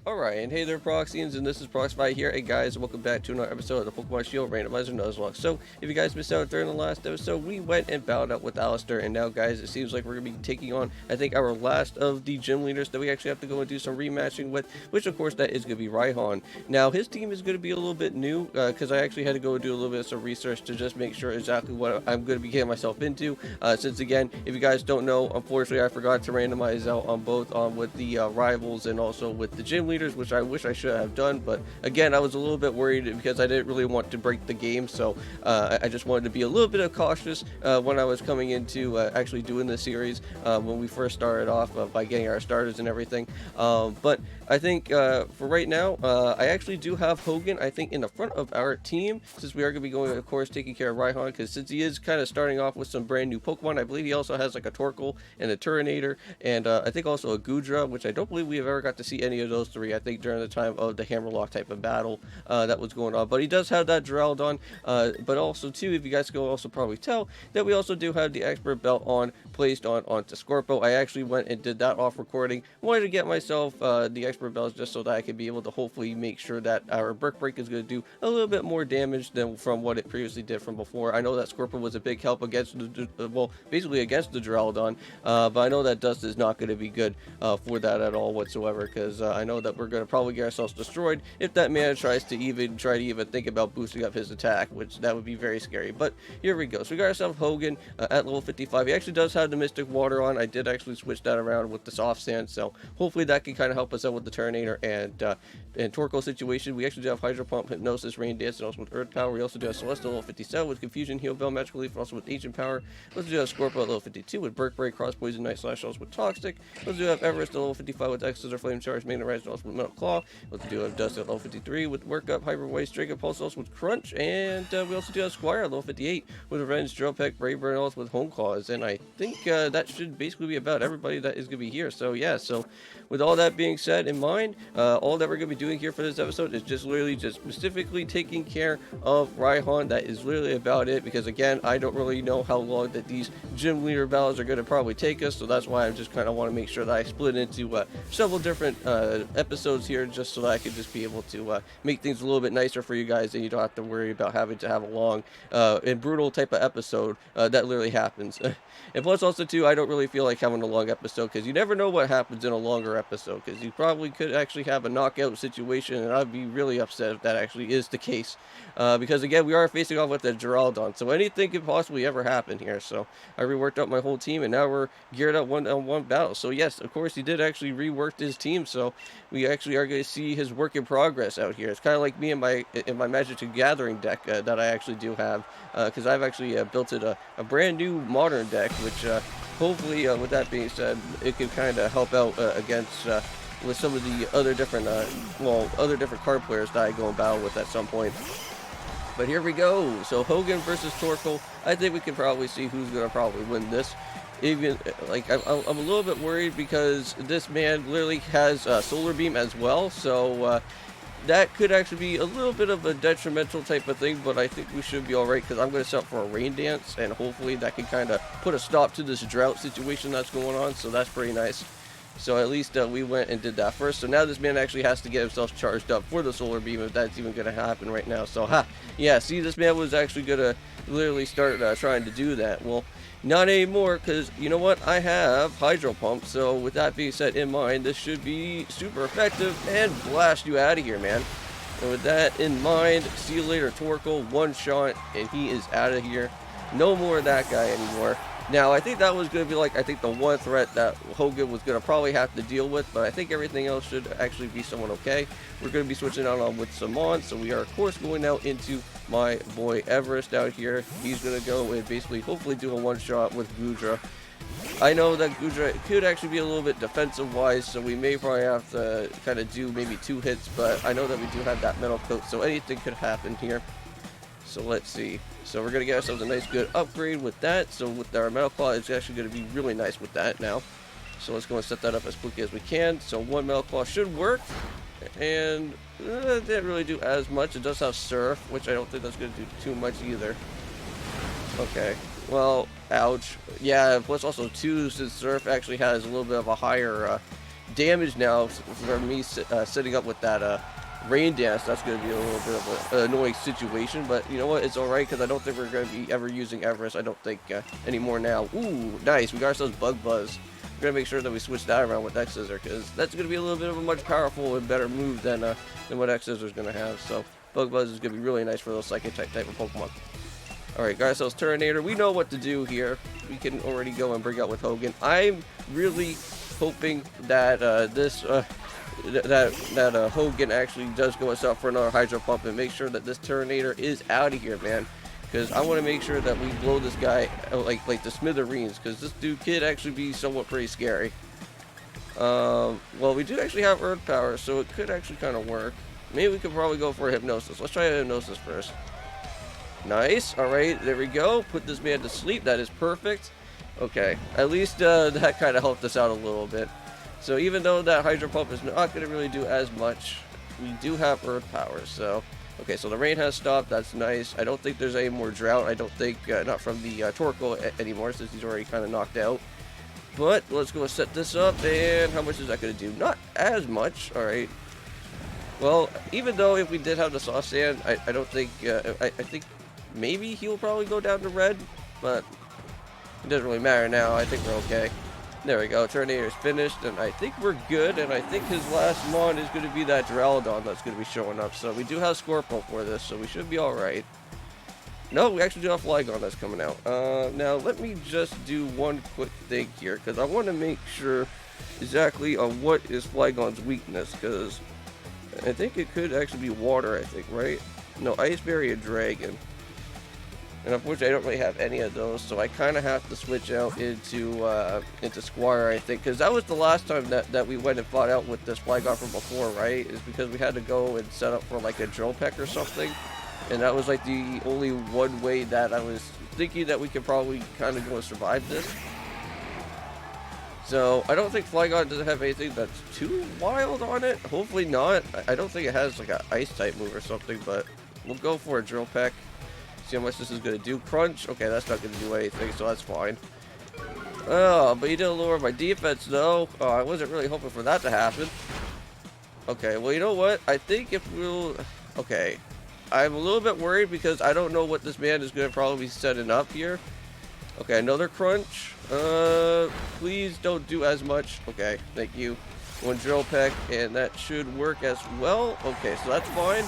Alright, and hey there Proxyians, and this is Proxify here. Hey guys, welcome back to another episode of the Pokemon Shield Randomizer Nuzlocke. So, if you guys missed out during the last episode, we went and battled out with Alistair, and now guys, it seems like we're going to be taking on, I think, our last of the gym leaders that we actually have to go and do some rematching with, which of course that is going to be Raihan. Now, his team is going to be a little bit new, because I actually had to go and do a little bit of some research to just make sure exactly what I'm going to be getting myself into, since again, if you guys don't know, unfortunately I forgot to randomize out on both with the rivals and also with the gym leaders, which I wish I should have done, but again, I was a little bit worried because I didn't really want to break the game, so I just wanted to be a little bit cautious when I was coming into actually doing this series when we first started off by getting our starters and everything. But I think for right now, I actually do have Hogan, I think, in the front of our team, since we are going to be going, of course, taking care of Raihan, because since he is kind of starting off with some brand new Pokemon, I believe he also has like a Torkoal and a Turtonator, and I think also a Goodra, which I don't believe we have ever got to see any of those three, I think, during the time of the Hammerlock type of battle that was going on. But he does have that Duraludon, but also, too, if you guys can also probably tell, that we also do have the Expert Belt placed onto Scorpo. I actually went and did that off recording. Wanted to get myself the Expert Belts just so that I could be able to hopefully make sure that our Brick Break is going to do a little bit more damage than from what it previously did from before. I know that Scorpo was a big help against well, basically against the Duraludon, but I know that Dust is not going to be good for that at all whatsoever, because I know that we're going to probably get ourselves destroyed if that man tries to even think about boosting up his attack, which that would be very scary. But here we go. So we got ourselves Hogan at level 55. He actually does have the Mystic Water on. I did actually switch that around with the Soft Sand, so hopefully that can kind of help us out with the Turtonator and Torkoal situation. We actually do have Hydro Pump, Hypnosis, Rain Dance, and also with Earth Power. We also do have Celestial level 57 with Confusion, Heal Bell, Magical Leaf, and also with Ancient Power. We also do have Scorpio at level 52 with Brick Break, Cross Poison, Night Slash, also with Toxic. We also do have Everest at level 55 with X Scissor, Flame Charge, Magnet Rise, and also with Metal Claw. We also do have Dust at level 53 with Work Up, Hyper Waste, Dragon Pulse, also with Crunch. And we also do have Squire at level 58 with Revenge, Drill Peck, Brave Bird, and also with Home Claws. And I think that should basically be about everybody that is going to be here. So yeah, so with all that being said in mind, all that we're going to be doing here for this episode is just literally just specifically taking care of Raihan. That is literally about it, because again, I don't really know how long that these gym leader battles are going to probably take us, so that's why I just kind of want to make sure that I split into several different episodes here, just so that I could just be able to make things a little bit nicer for you guys, and you don't have to worry about having to have a long and brutal type of episode that literally happens. And plus also too, I don't really feel like having a long episode, because you never know what happens in a longer episode, because you probably could actually have a knockout situation, and I'd be really upset if that actually is the case, because again, we are facing off with the Duraludon, so anything could possibly ever happen here. So I reworked out my whole team, and now we're geared up one-on-one battle. So yes, of course, he did actually rework his team, so we actually are going to see his work in progress out here. It's kind of like me in my Magic the Gathering deck that I actually do have, because I've actually built it a brand new modern deck, which hopefully, with that being said, it can kind of help out against with some of the other different other different card players that I go and battle with at some point. But here we go. So Hogan versus Torkoal. I think we can probably see who's going to probably win this. Even like I'm a little bit worried, because this man literally has Solar Beam as well, so that could actually be a little bit of a detrimental type of thing, but I think we should be alright, because I'm going to set up for a Rain Dance, and hopefully that can kind of put a stop to this drought situation that's going on, so that's pretty nice. So at least we went and did that first. So now this man actually has to get himself charged up for the Solar Beam, if that's even going to happen right now. So yeah, see, this man was actually going to literally start trying to do that. Well, not anymore, because you know what, I have Hydro Pump, so with that being said in mind, this should be super effective and blast you out of here, man. And with that in mind, see you later, Torkoal. One shot and he is out of here. No more of that guy anymore. Now, I think that was going to be like, I think the one threat that Hogan was going to probably have to deal with, but I think everything else should actually be somewhat okay. We're going to be switching out on with Samon, so we are, of course, going out into my boy Everest out here. He's going to go and basically hopefully do a one-shot with Goodra. I know that Goodra could actually be a little bit defensive-wise, so we may probably have to kind of do maybe 2 hits, but I know that we do have that metal coat, so anything could happen here. So let's see. So we're going to get ourselves a nice good upgrade with that. So with our Metal Claw, it's actually going to be really nice with that now. So let's go and set that up as quickly as we can. So one Metal Claw should work. And it didn't really do as much. It does have Surf, which I don't think that's going to do too much either. Okay. Well, ouch. Yeah, plus also too, since Surf actually has a little bit of a higher damage now for me setting up with that rain dance. That's going to be a little bit of an annoying situation, but you know what? It's alright because I don't think we're going to be ever using Everest. I don't think anymore now. Ooh, nice. We got ourselves Bug Buzz. We're going to make sure that we switch that around with X Scissor because that's going to be a little bit of a much powerful and better move than what X Scissor is going to have. So Bug Buzz is going to be really nice for those Psychic type of Pokemon. Alright, got ourselves Turtonator. We know what to do here. We can already go and bring out with Hogan. I'm really hoping that Hogan actually does go us out for another Hydro Pump and make sure that this Turtonator is out of here, man. Because I want to make sure that we blow this guy out like the smithereens, because this kid actually be somewhat pretty scary. Well, we do actually have Earth Power, so it could actually kind of work. Maybe we could probably go for a Hypnosis. Let's try a Hypnosis first. Nice. Alright, there we go. Put this man to sleep. That is perfect. Okay, at least that kind of helped us out a little bit. So even though that Hydro Pump is not going to really do as much, we do have Earth Power. So, okay, so the rain has stopped. That's nice. I don't think there's any more drought. I don't think, not from the Torkoal anymore, since he's already kind of knocked out. But let's go set this up, and how much is that going to do? Not as much. Alright. Well, even though if we did have the Soft Sand, I don't think, I think maybe he'll probably go down to red, but it doesn't really matter now. I think we're okay. There we go. Turtonator is finished, and I think we're good, and I think his last mon is going to be that Duraludon that's going to be showing up. So we do have Scorpio for this, so we should be alright. No, we actually do have Flygon that's coming out. Now, let me just do one quick thing here, because I want to make sure exactly on what is Flygon's weakness, because I think it could actually be water, I think, right? No, Ice Berry and Dragon. And unfortunately, I don't really have any of those, so I kind of have to switch out into Squire, I think, because that was the last time that we went and fought out with this Flygon from before, right? Is because we had to go and set up for like a Drill Peck or something, and that was like the only one way that I was thinking that we could probably kind of go and survive this. So I don't think Flygon doesn't have anything that's too wild on it. Hopefully not. I don't think it has like an Ice type move or something, but we'll go for a Drill Peck. See how much this is going to do. Crunch. Okay, that's not going to do anything, so that's fine. Oh, but you did lower my defense, though. Oh, I wasn't really hoping for that to happen. Okay, well, you know what? I think if we'll... Okay. I'm a little bit worried because I don't know what this man is going to probably be setting up here. Okay, another Crunch. Please don't do as much. Okay, thank you. One Drill Peck, and that should work as well. Okay, so that's fine.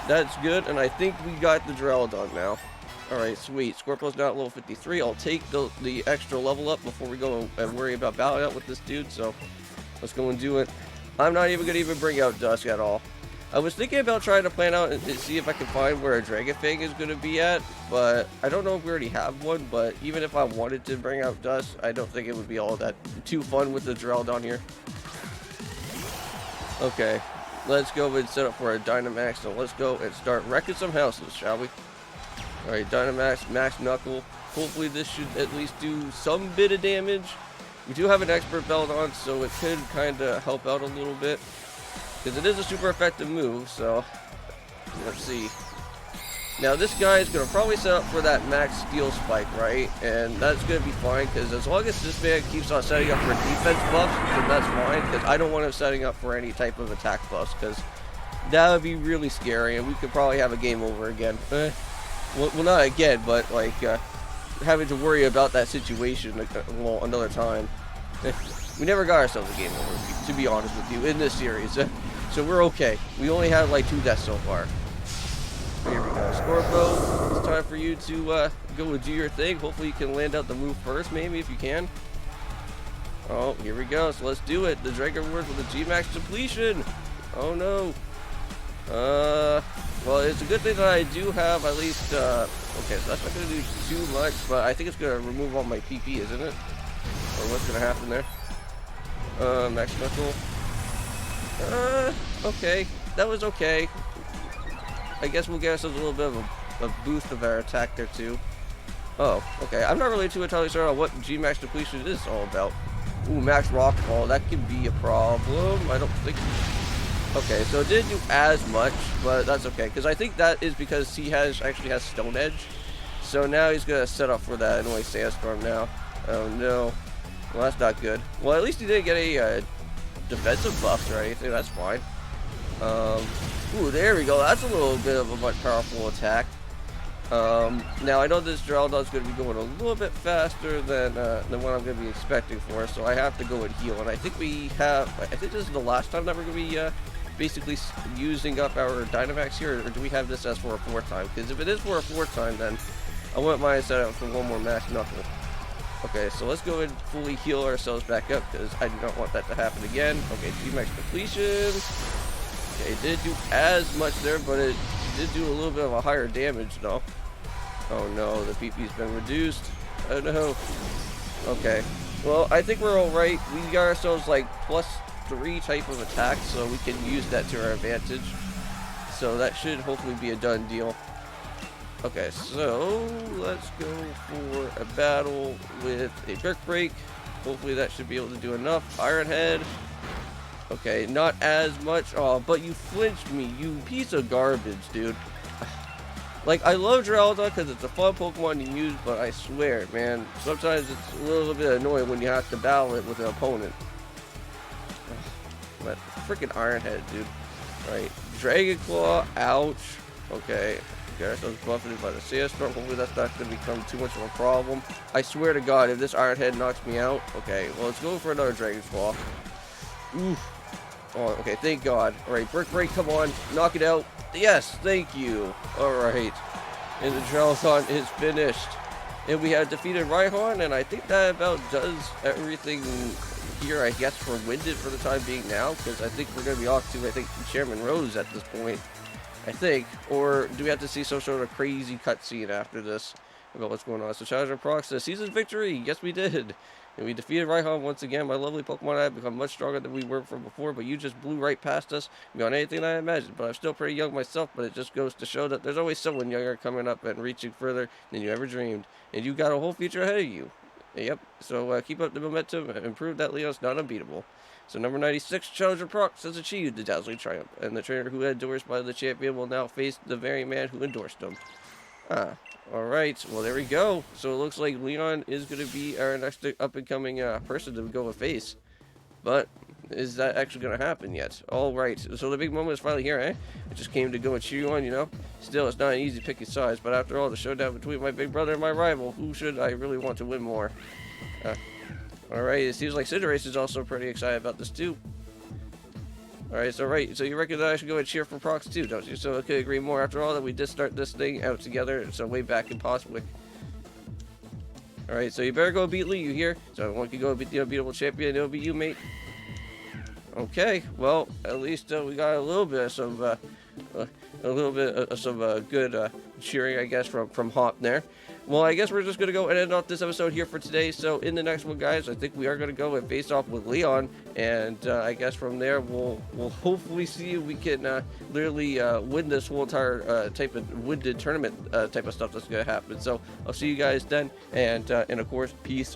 That's good, and I think we got the Duraludon now. Alright, sweet. Scorpio's now at level 53. I'll take the extra level up before we go and worry about battling out with this dude, so let's go and do it. I'm not even going to even bring out Dusk at all. I was thinking about trying to plan out and see if I can find where a Dragafang is going to be at, but I don't know if we already have one, but even if I wanted to bring out Dusk, I don't think it would be all that too fun with the Duraludon here. Okay. Let's go and set up for a Dynamax, so let's go and start wrecking some houses, shall we? Alright, Dynamax, Max Knuckle. Hopefully this should at least do some bit of damage. We do have an Expert Belt on, so it could kind of help out a little bit. Because it is a super effective move, so let's see. Now this guy is going to probably set up for that Max Steel Spike, right? And that's going to be fine, because as long as this man keeps on setting up for defense buffs, then that's fine, because I don't want him setting up for any type of attack buffs, because that would be really scary, and we could probably have a game over again. Well, not again, but like having to worry about that situation well, another time. We never got ourselves a game over, to be honest with you, in this series. So we're okay. We only have like 2 deaths so far. Here we go. Scorpio, it's time for you to go and do your thing. Hopefully you can land out the move first, maybe, if you can. Oh, here we go. So let's do it. The Dragon Word with the G-Max depletion. Oh, no. Well, it's a good thing that I do have at least, okay, so that's not going to do too much, but I think it's going to remove all my PP, isn't it? Or what's going to happen there? Max Knuckle. Okay. That was okay. I guess we'll get ourselves a little bit of a boost of our attack there, too. Oh, okay. I'm not really too entirely sure on what G-Max depletion is all about. Ooh, Max Rockfall. That could be a problem. I don't think... Okay, so it didn't do as much, but that's okay. Because I think that is because he actually has Stone Edge. So now he's going to set up for that annoying Sandstorm now. Oh, no. Well, that's not good. Well, at least he didn't get a defensive buffs or anything. That's fine. Ooh, there we go. That's a little bit of a much powerful attack. Now I know this Geraldon's going to be going a little bit faster than what I'm going to be expecting for, so I have to go and heal. And I think I think this is the last time that we're going to be basically using up our Dynamax here, or do we have this as for a 4th time? Because if it is for a 4th time, then I wouldn't mind setting up for one more Max Knuckle. Okay, so let's go and fully heal ourselves back up, because I do not want that to happen again. Okay, G-Max depletion. Okay, it did do as much there, but it did do a little bit of a higher damage, though. Oh no, the PP's been reduced. Oh no. Okay, well, I think we're alright. We got ourselves like +3 type of attack, so we can use that to our advantage. So that should hopefully be a done deal. Okay, so let's go for a battle with a Brick Break. Hopefully that should be able to do enough. Iron Head. Okay, not as much. Oh, but you flinched me, you piece of garbage, dude. Like, I love Geraldine because it's a fun Pokemon to use, but I swear, man, sometimes it's a little bit annoying when you have to battle it with an opponent. But freaking Iron Head, dude. Alright, Dragon Claw, ouch. Okay, got ourselves buffeted by the Sandstorm. Hopefully that's not going to become too much of a problem. I swear to God, if this Iron Head knocks me out, okay, well, let's go for another Dragon Claw. Oof. Oh, okay, thank God. Alright, Brick Break, come on, knock it out. Yes, thank you. Alright, and the Geraldine is finished. And we have defeated Raihan, and I think that about does everything here, I guess, for Wyndon for the time being now, because I think we're going to be off to, I think, Chairman Rose at this point. I think. Or do we have to see some sort of crazy cutscene after this about what's going on? So Challenger Prox says, season's victory! Yes, we did! And we defeated Raihan once again. My lovely Pokemon and I have become much stronger than we were from before, but you just blew right past us beyond anything I imagined. But I'm still pretty young myself, but it just goes to show that there's always someone younger coming up and reaching further than you ever dreamed. And you got a whole future ahead of you. Yep, so keep up the momentum and prove that Leon's not unbeatable. So number 96, Challenger Prox has achieved the dazzling triumph, and the trainer who had endorsed by the champion will now face the very man who endorsed him. Alright, well there we go. So it looks like Leon is going to be our next up-and-coming person to go and face. But is that actually going to happen yet? Alright, so the big moment is finally here, eh? I just came to go and cheer you on, you know? Still, it's not an easy picking sides, but after all, the showdown between my big brother and my rival, who should I really want to win more? Alright, it seems like Cinderace is also pretty excited about this too. Alright, so you reckon that I should go and cheer for Prox too, don't you? So I could agree more. After all, that we did start this thing out together, so way back in Postwick. Alright, so you better go beat Lee, you hear? So if one can go beat the unbeatable champion, it'll be you, mate. Okay, well, at least we got a little bit of some good cheering, I guess, from Hop there. Well, I guess we're just going to go and end off this episode here for today. So in the next one, guys, I think we are going to go and face off with Leon. And I guess from there, we'll hopefully see if we can literally win this whole entire type of Wyndon tournament type of stuff that's going to happen. So I'll see you guys then. And of course, peace